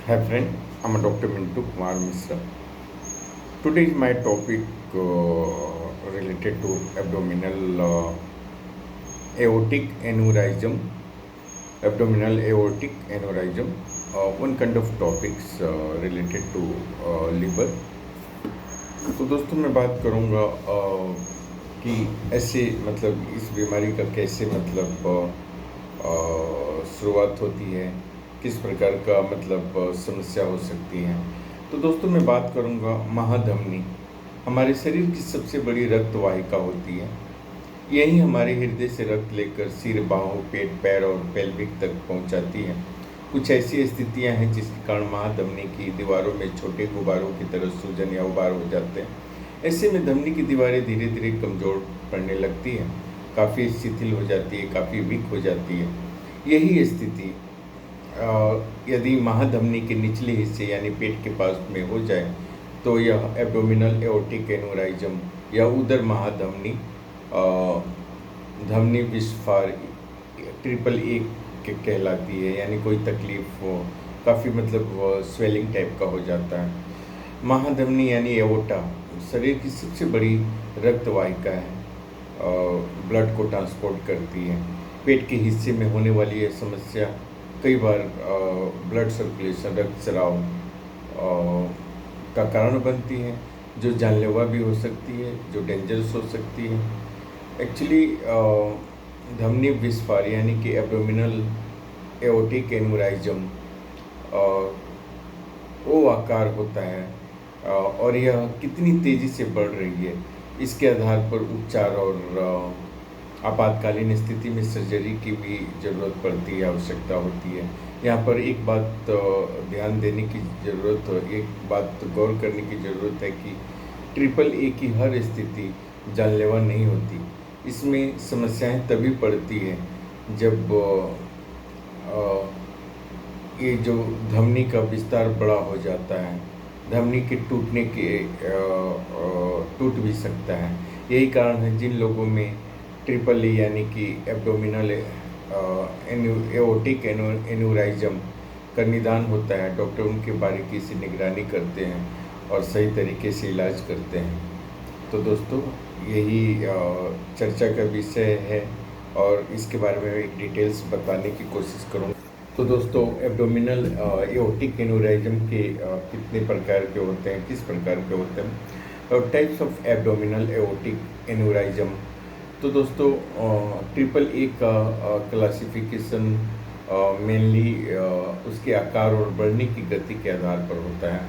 Hi friend, I'm Dr. Mintu Kumar Misra. Today is my topic related to abdominal aortic aneurysm. Abdominal aortic aneurysm, one kind of topics related to liver. तो दोस्तों मैं बात करूँगा कि ऐसे मतलब इस बीमारी का कैसे मतलब शुरुआत होती है, किस प्रकार का मतलब समस्या हो सकती है। तो दोस्तों मैं बात करूँगा महाधमनी। हमारे शरीर की सबसे बड़ी रक्त वाहिका होती है। यही हमारे हृदय से रक्त लेकर सिर, बाहों, पेट, पैर और पेल्विक तक पहुंचाती है। कुछ ऐसी स्थितियां हैं जिसके कारण महाधमनी की दीवारों में छोटे गुब्बारों की तरह सूजन या उबार हो जाते हैं। ऐसे में धमनी की दीवारें धीरे धीरे कमज़ोर पड़ने लगती हैं, काफ़ी शिथिल हो जाती है, काफ़ी वीक हो जाती है। यही स्थिति यदि महाधमनी के निचले हिस्से यानी पेट के पास में हो जाए तो यह एब्डोमिनल एओर्टिक एनोराइजम या उदर महाधमनी धमनी विस्फार ट्रिपल ए कहलाती है। यानी कोई तकलीफ हो, काफ़ी मतलब स्वेलिंग टाइप का हो जाता है। महाधमनी यानी एओर्टा शरीर की सबसे बड़ी रक्त वाहिका है, ब्लड को ट्रांसपोर्ट करती है। पेट के हिस्से में होने वाली यह समस्या कई बार ब्लड सर्कुलेशन रक्त स्राव का कारण बनती है, जो जानलेवा भी हो सकती है, जो डेंजरस हो सकती है। एक्चुअली धमनी विस्फार यानी कि एब्डोमिनल एओर्टिक एनोराइजम वो आकार होता है और यह कितनी तेज़ी से बढ़ रही है, इसके आधार पर उपचार और आपातकालीन स्थिति में सर्जरी की भी ज़रूरत पड़ती है, आवश्यकता होती है। यहाँ पर एक बात ध्यान देने की ज़रूरत, एक बात गौर करने की ज़रूरत है कि ट्रिपल ए की हर स्थिति जानलेवा नहीं होती। इसमें समस्याएं तभी पड़ती हैं जब ये जो धमनी का विस्तार बड़ा हो जाता है, धमनी के टूटने के टूट भी सकता है। यही कारण है जिन लोगों में ट्रिपल ए यानी कि एब्डोमिनल एओर्टिक एन्यूराइजम का निदान होता है, डॉक्टर उनकी बारीकी से निगरानी करते हैं और सही तरीके से इलाज करते हैं। तो दोस्तों यही चर्चा का विषय है और इसके बारे में एक डिटेल्स बताने की कोशिश करूँगा। तो दोस्तों एब्डोमिनल एओर्टिक एन्यूराइजम के कितने प्रकार के होते हैं, किस प्रकार के होते हैं और टाइप्स ऑफ एब्डोमिनल एओर्टिक एन्यूराइजम। तो दोस्तों ट्रिपल ए का क्लासिफिकेशन मेनली उसके आकार और बढ़ने की गति के आधार पर होता है।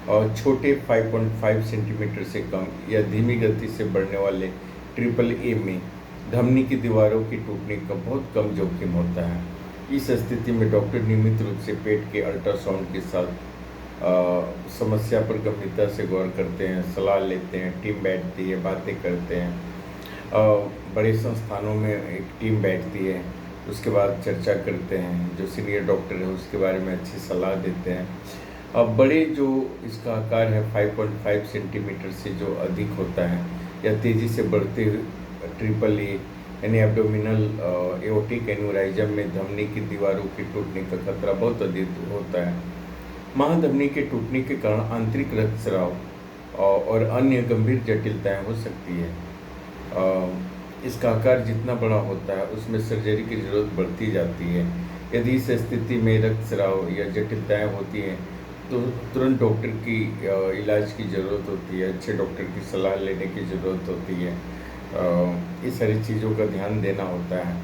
और छोटे 5.5 सेंटीमीटर से कम या धीमी गति से बढ़ने वाले ट्रिपल ए में धमनी की दीवारों के टूटने का बहुत कम जोखिम होता है। इस स्थिति में डॉक्टर नियमित रूप से पेट के अल्ट्रासाउंड के साथ समस्या पर गंभीरता से गौर करते हैं, सलाह लेते हैं, टीम बैठती है, बातें करते हैं। बड़े संस्थानों में एक टीम बैठती है, उसके बाद चर्चा करते हैं, जो सीनियर डॉक्टर है उसके बारे में अच्छी सलाह देते हैं। अब बड़े जो इसका आकार है 5.5 सेंटीमीटर से जो अधिक होता है या तेज़ी से बढ़ते हुए ट्रिपल ए यानी एब्डोमिनल एओर्टिक एन्यूराइजम में धमनी की दीवारों के टूटने का खतरा बहुत अधिक होता है। महाधमनी के टूटने के कारण आंतरिक रक्तस्राव और अन्य गंभीर जटिलताएं हो सकती है। इसका आकार जितना बड़ा होता है उसमें सर्जरी की ज़रूरत बढ़ती जाती है। यदि इस स्थिति में रक्तस्राव या जटिलताएं होती हैं तो तुरंत डॉक्टर की इलाज की ज़रूरत होती है, अच्छे डॉक्टर की सलाह लेने की ज़रूरत होती है। इस सारी चीज़ों का ध्यान देना होता है।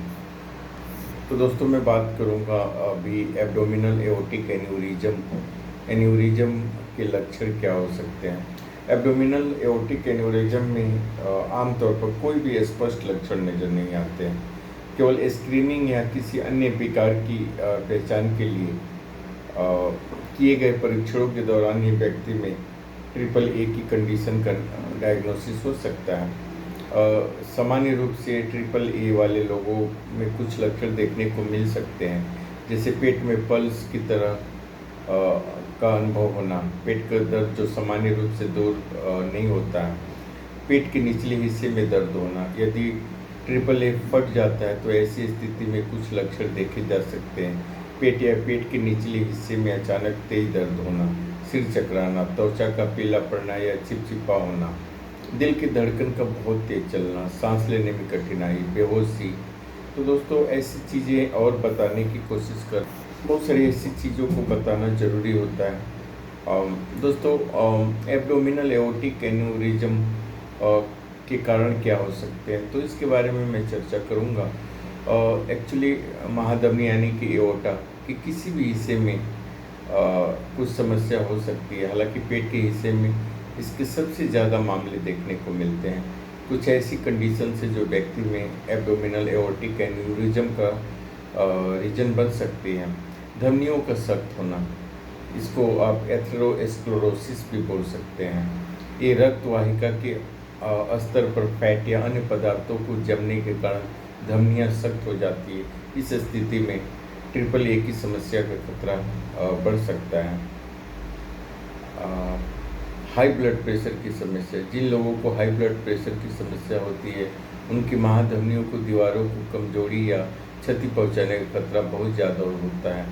तो दोस्तों मैं बात करूँगा अभी एब्डोमिनल एओर्टिक एन्यूरिज्म के लक्षण क्या हो सकते हैं। एब्डोमिनल एओर्टिक एन्यूरिज्म में आमतौर पर कोई भी स्पष्ट लक्षण नज़र नहीं आते हैं। केवल स्क्रीनिंग या किसी अन्य विकार की पहचान के लिए किए गए परीक्षणों के दौरान ही व्यक्ति में ट्रिपल ए की कंडीशन का डायग्नोसिस हो सकता है। सामान्य रूप से ट्रिपल ए वाले लोगों में कुछ लक्षण देखने को मिल सकते हैं, जैसे पेट में पल्स की तरह का अनुभव होना, पेट का दर्द जो सामान्य रूप से दूर नहीं होता है, पेट के निचले हिस्से में दर्द होना। यदि ट्रिपल ए फट जाता है तो ऐसी स्थिति में कुछ लक्षण देखे जा सकते हैं, पेट या पेट के निचले हिस्से में अचानक तेज दर्द होना, सिर चकराना, त्वचा का पीला पड़ना या चिपचिपा होना, दिल की धड़कन का बहुत तेज चलना, सांस लेने में कठिनाई, बेहोशी। तो दोस्तों ऐसी चीज़ें और बताने की कोशिश कर, बहुत सारी ऐसी चीज़ों को बताना ज़रूरी होता है। दोस्तों एब्डोमिनल एओर्टिक एन्यूरिज्म के कारण क्या हो सकते हैं, तो इसके बारे में मैं चर्चा करूँगा। एक्चुअली महाधमनी यानी कि एओर्टा के किसी भी हिस्से में कुछ समस्या हो सकती है। हालांकि पेट के हिस्से में इसके सबसे ज़्यादा मामले देखने को मिलते हैं। कुछ ऐसी कंडीशन है जो व्यक्ति में एब्डोमिनल एओर्टिक एन्यूरिज्म का रीजन बन सकती है। धमनियों का सख्त होना, इसको आप एथेरोस्क्लेरोसिस भी बोल सकते हैं। ये रक्त वाहिका के स्तर पर फैट या अन्य पदार्थों को जमने के कारण धमनियाँ सख्त हो जाती है। इस स्थिति में ट्रिपल ए की समस्या का खतरा बढ़ सकता है। हाई ब्लड प्रेशर की समस्या, जिन लोगों को हाई ब्लड प्रेशर की समस्या होती है उनकी महाधमनियों को दीवारों को कमजोरी या क्षति पहुंचाने का खतरा बहुत ज़्यादा होता है।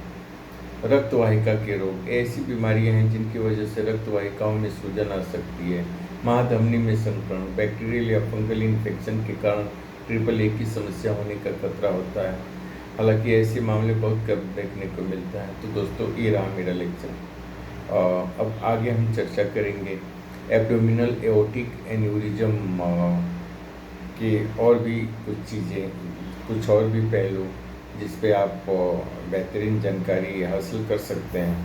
रक्त वाहिका के रोग, ऐसी बीमारियां हैं जिनकी वजह से रक्त वाहिकाओं में सूजन आ सकती है। महाधमनी में संक्रमण, बैक्टीरियल या फंगल इन्फेक्शन के कारण ट्रिपल ए की समस्या होने का खतरा होता है। हालांकि ऐसे मामले बहुत कम देखने को मिलता है। तो दोस्तों ये रहा मेरा लेक्चर। अब आगे हम चर्चा करेंगे एब्डोमिनल एओर्टिक एन्यूरिज्म के और भी कुछ चीज़ें, कुछ और भी पहलू जिस पे आप बेहतरीन जानकारी हासिल कर सकते हैं।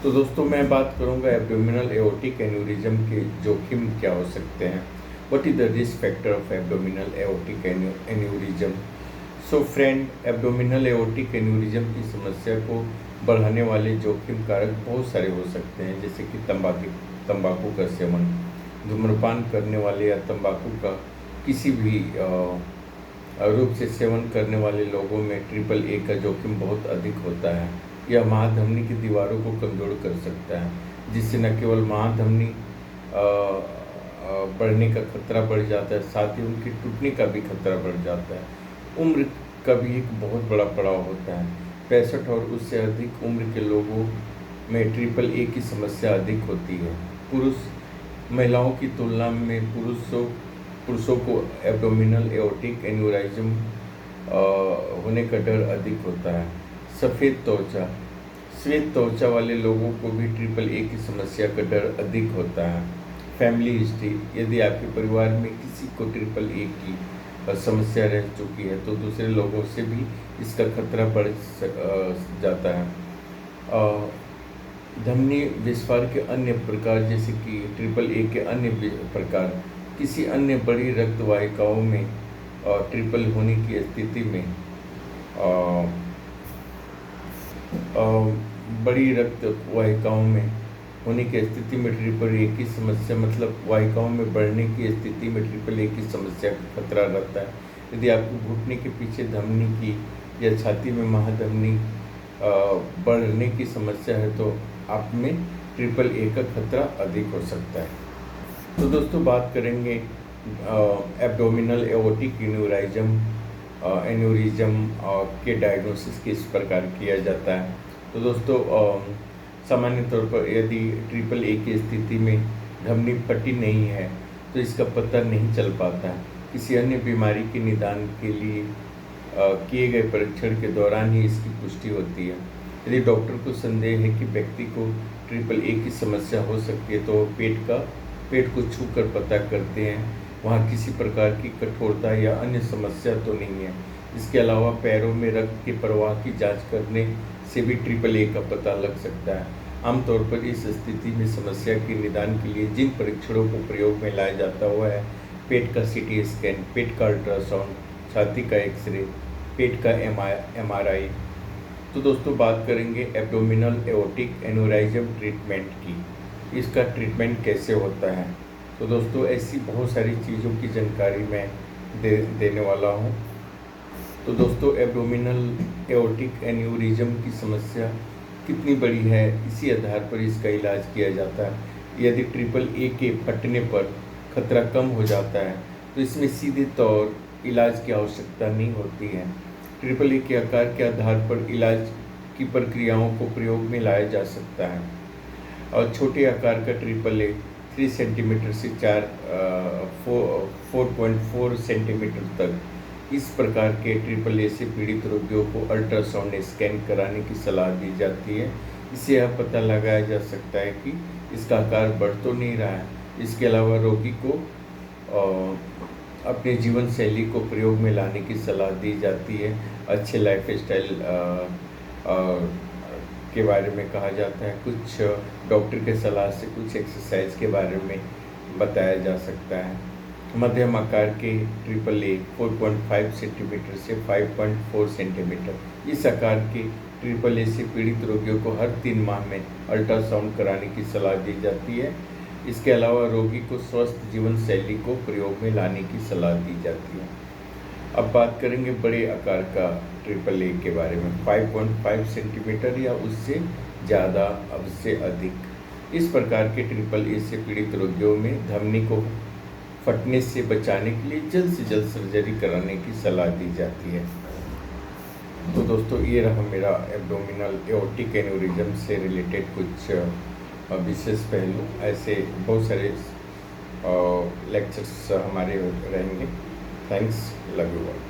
तो दोस्तों मैं बात करूंगा एब्डोमिनल एओर्टिक एन्यूरिज्म के जोखिम क्या हो सकते हैं। What is the risk factor of abdominal aortic aneurysm. So friend, abdominal aortic aneurysm की समस्या को बढ़ाने वाले जोखिम कारक बहुत सारे हो सकते हैं, जैसे कि तंबाकू का सेवन, धूम्रपान करने वाले या तंबाकू का किसी भी रूप से सेवन करने वाले लोगों में ट्रिपल ए का जोखिम बहुत अधिक होता है। यह महाधमनी की दीवारों को कमज़ोर कर सकता है, जिससे न केवल महाधमनी बढ़ने का खतरा बढ़ जाता है, साथ ही उनके टूटने का भी खतरा बढ़ जाता है। उम्र का भी एक बहुत बड़ा पड़ाव होता है। 65 और उससे अधिक उम्र के लोगों में ट्रिपल ए की समस्या अधिक होती है। महिलाओं की तुलना में पुरुषों को एब्डोमिनल एओर्टिक एन्यूरिज्म होने का डर अधिक होता है। श्वेत त्वचा वाले लोगों को भी ट्रिपल ए की समस्या का डर अधिक होता है। फैमिली हिस्ट्री, यदि आपके परिवार में किसी को ट्रिपल ए की समस्या रह चुकी है तो दूसरे लोगों से भी इसका खतरा बढ़ जाता है। धमनी विस्फार के अन्य प्रकार, जैसे कि ट्रिपल ए के अन्य प्रकार, किसी अन्य बड़ी रक्त वाहिकाओं में ट्रिपल होने की स्थिति में बड़ी रक्त वाहिकाओं में होने की स्थिति में ट्रिपल ए की समस्या, मतलब वाहिकाओं में बढ़ने की स्थिति में ट्रिपल ए की समस्या का खतरा रहता है। यदि आपको घुटने के पीछे धमनी की या छाती में महाधमनी बढ़ने की समस्या है तो आप में ट्रिपल ए का खतरा अधिक हो सकता है। तो दोस्तों बात करेंगे एब्डोमिनल एओर्टिक एन्यूरिज्म के डायग्नोसिस किस प्रकार किया जाता है। तो दोस्तों सामान्य तौर पर यदि ट्रिपल ए की स्थिति में धमनी फटी नहीं है तो इसका पता नहीं चल पाता है। किसी अन्य बीमारी के निदान के लिए किए गए परीक्षण के दौरान ही इसकी पुष्टि होती है। यदि डॉक्टर को संदेह है कि व्यक्ति को ट्रिपल ए की समस्या हो सकती है तो पेट को छू कर पता करते हैं, वहाँ किसी प्रकार की कठोरता या अन्य समस्या तो नहीं है। इसके अलावा पैरों में रक्त के प्रवाह की जांच करने से भी ट्रिपल ए का पता लग सकता है। आमतौर पर इस स्थिति में समस्या के निदान के लिए जिन परीक्षणों को प्रयोग में लाया जाता हुआ है पेट का सीटी स्कैन, पेट का अल्ट्रासाउंड, छाती का एक्सरे, पेट का MRI। तो दोस्तों बात करेंगे एब्डोमिनल एओर्टिक एन्यूरिज्म ट्रीटमेंट की। इसका ट्रीटमेंट कैसे होता है। तो दोस्तों ऐसी बहुत सारी चीज़ों की जानकारी मैं देने वाला हूँ। तो दोस्तों एब्डोमिनल एओर्टिक एन्यूरिज्म की समस्या कितनी बड़ी है, इसी आधार पर इसका इलाज किया जाता है। यदि ट्रिपल ए के फटने पर खतरा कम हो जाता है तो इसमें सीधे तौर इलाज की आवश्यकता नहीं होती है। ट्रिपल ए के आकार के आधार पर इलाज की प्रक्रियाओं को प्रयोग में लाया जा सकता है। और छोटे आकार का ट्रिपल ए 3 सेंटीमीटर से 4.4 सेंटीमीटर तक इस प्रकार के ट्रिपल ए से पीड़ित रोगियों को अल्ट्रासाउंड स्कैन कराने की सलाह दी जाती है। इससे यह पता लगाया जा सकता है कि इसका आकार बढ़ तो नहीं रहा है। इसके अलावा रोगी को अपने जीवन शैली को प्रयोग में लाने की सलाह दी जाती है। अच्छे लाइफ स्टाइल के बारे में कहा जाता है। कुछ डॉक्टर के सलाह से कुछ एक्सरसाइज के बारे में बताया जा सकता है। मध्यम आकार के ट्रिपल ए 4.5 सेंटीमीटर से 5.4 सेंटीमीटर इस आकार के ट्रिपल ए से पीड़ित रोगियों को हर 3 माह में अल्ट्रासाउंड कराने की सलाह दी जाती है। इसके अलावा रोगी को स्वस्थ जीवन शैली को प्रयोग में लाने की सलाह दी जाती है। अब बात करेंगे बड़े आकार का ट्रिपल ए के बारे में। 5.5 सेंटीमीटर या उससे ज़्यादा, अब से अधिक इस प्रकार के ट्रिपल ए से पीड़ित रोगियों में धमनी को फटने से बचाने के लिए जल्द से जल्द सर्जरी कराने की सलाह दी जाती है। तो दोस्तों, ये रहा मेरा एब्डोमिनल एओर्टिक एन्यूरिज्म से रिलेटेड कुछ विशेष पहलू। ऐसे बहुत सारे लेक्चर्स हमारे रहेंगे। Thanks, love you all.